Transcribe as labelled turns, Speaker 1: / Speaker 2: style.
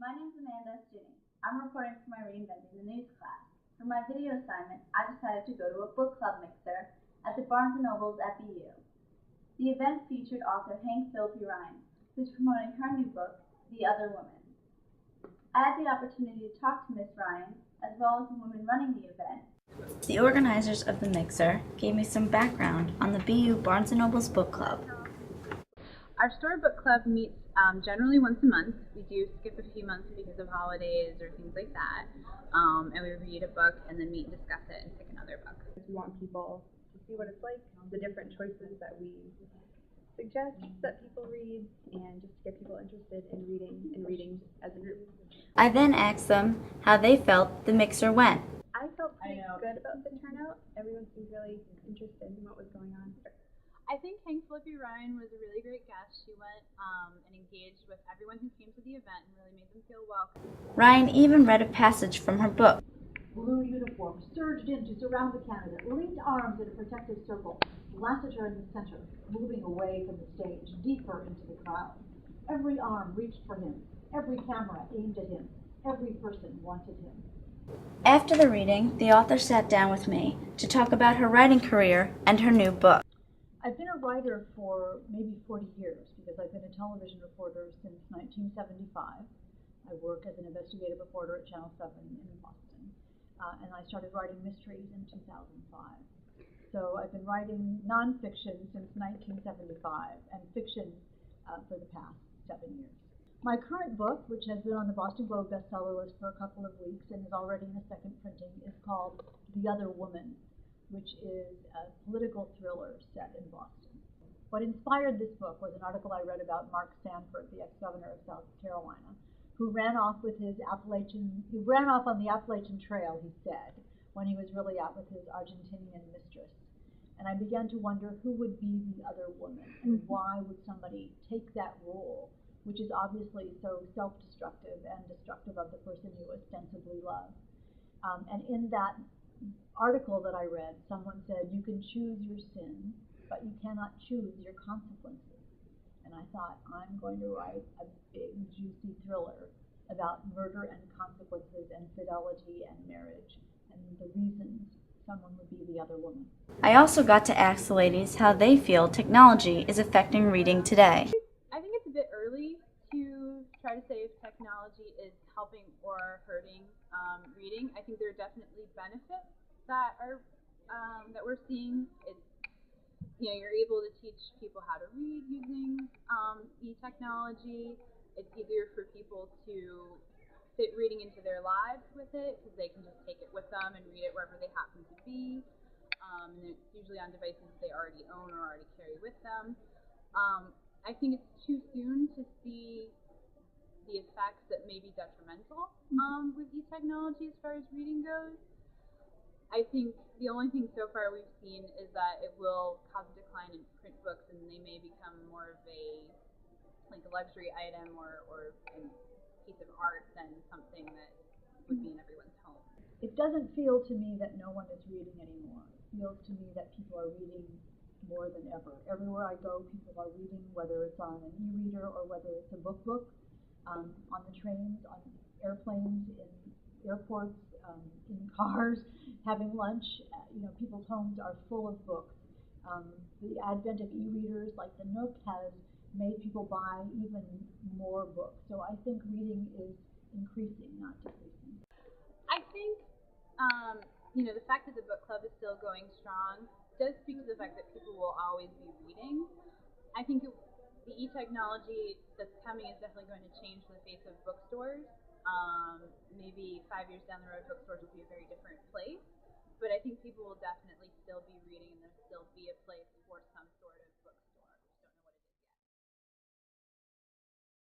Speaker 1: My name's Amanda Stinney. I'm reporting for my Reinventing the News class. For my video assignment, I decided to go to a book club mixer at the Barnes & Nobles at BU. The event featured author Hank Phillippi Ryan, who's promoting her new book, The Other Woman. I had the opportunity to talk to Miss Ryan, as well as the woman running the event.
Speaker 2: The organizers of the mixer gave me some background on the BU Barnes & Nobles Book Club.
Speaker 3: Our storybook club meets generally once a month. We do skip a few months because of holidays or things like that. And we read a book and then meet and discuss it and pick another book.
Speaker 4: We want people to see what it's like, the different choices that we suggest that people read, and just to get people interested in reading as a group.
Speaker 2: I then asked them how they felt the mixer went.
Speaker 4: I felt pretty good about the turnout. Everyone seemed really interested in what was going on.
Speaker 3: I think Hank Phillippi Ryan was a really great guest. She went and engaged with everyone who came to the event and really made them feel welcome.
Speaker 2: Ryan even read a passage from her book.
Speaker 5: Blue uniforms surged in to surround the candidate, linked arms in a protective circle, blasted her in the center, moving away from the stage, deeper into the crowd. Every arm reached for him, every camera aimed at him, every person wanted him.
Speaker 2: After the reading, the author sat down with me to talk about her writing career and her new book.
Speaker 5: I've been a writer for maybe 40 years because I've been a television reporter since 1975. I work as an investigative reporter at Channel 7 in Boston, and I started writing mysteries in 2005. So I've been writing nonfiction since 1975 and fiction for the past 7 years. My current book, which has been on the Boston Globe bestseller list for a couple of weeks and is already in a second printing, is called The Other Woman, which is a political thriller set in Boston. What inspired this book was an article I read about Mark Sanford, the ex-governor of South Carolina, who ran off on the Appalachian Trail, he said, when he was really out with his Argentinian mistress. And I began to wonder who would be the other woman, and why would somebody take that role, which is obviously so self-destructive and destructive of the person you ostensibly love. And in that article that I read, someone said, you can choose your sin, but you cannot choose your consequences. And I thought, I'm going to write a big, juicy thriller about murder and consequences and fidelity and marriage and the reasons someone would be the other woman.
Speaker 2: I also got to ask the ladies how they feel technology is affecting reading today.
Speaker 3: I think it's a bit early to try to say if technology is helping or hurting reading. I think there are definitely benefits that we're seeing. It's, you're able to teach people how to read using e-technology. It's easier for people to fit reading into their lives with it because they can just take it with them and read it wherever they happen to be. And it's usually on devices they already own or already carry with them. I think it's too soon to see the effects that may be detrimental with e-technology as far as reading goes. I think the only thing so far we've seen is that it will cause a decline in print books, and they may become more of a luxury item or a piece of art than something that would be in everyone's home.
Speaker 5: It doesn't feel to me that no one is reading anymore. It feels to me that people are reading more than ever. Everywhere I go, people are reading, whether it's on an e-reader or whether it's a book, on the trains, on airplanes, in airports, in cars, having lunch. People's homes are full of books. The advent of e-readers like the Nook has made people buy even more books. So I think reading is increasing, not decreasing.
Speaker 3: I think, the fact that the book club is still going strong does speak to the fact that people will always be reading. I think the e-technology that's coming is definitely going to change the face of bookstores. Maybe 5 years down the road, bookstores will be a very different place. But I think people will definitely still be reading, and there'll still be a place for some sort of